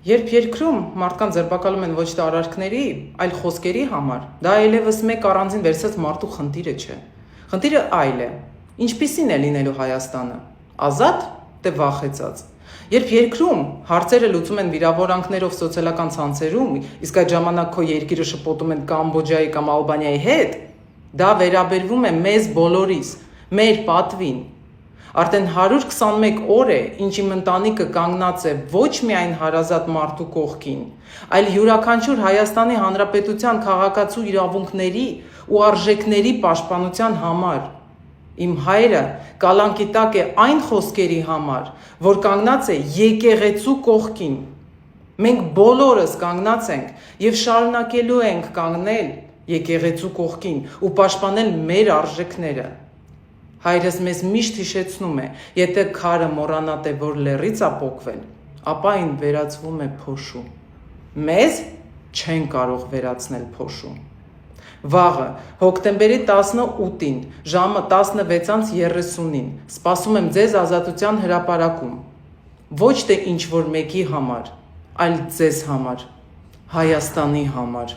Երբ երկրում մարդկանց ձերբակալում են ոչ թե արարքների, այլ խոսքերի համար, դա այլևս մեկ առանձին վերցած մարդու խնդիրը չէ։ Խնդիրը այլ է։ Ինչպիսին է լինելու Հայաստանը։ Ազատ, թե վախեցած։ Երբ երկրում հարցերը լուծում են վիրավորանքներով սոցիալական ցանցերում, իսկ այդ ժամանակ քո երկիրը շփոթում են Կամբոջայի կամ Ալբանիայի հետ, դա վերաբերվում է մեզ բոլորիս, մեր պատվին։ Արդեն 121 օր է, ինչ իմ ընտանիքը կանգնած է ոչ միայն հարազատ մարդու կողքին, այլ յուրաքանչյուր Հայաստանի Հանրապետության քաղաքացու իրավունքների ու արժեքների պաշտպանության համար։ Իմ հայրը կալանքի տակ է այն խոսքերի համար, որ կանգնած է եկեղեցու կողքին։ Մենք բոլորս կանգնած ենք և շարունակելու ենք կանգնել եկեղեցու կողքին ու պաշտպանել մեր արժեքները։ Հայրս մեզ միշտ հիշեցնում է, եթե քարը մոռանատ է, որ լեռից ա պոկվել, ապա այն վերածվում է փոշու։ Մեզ չեն կարող վերացնել փոշու։ Վաղը, հոկտեմբերի 18-ին, ժամը 16:30-ին, սպասում եմ ձեզ Ազատության հրապարակում։ Ոչ թե ինչ-որ մեկի համար, այլ ձեզ համար, Հայաստանի համար։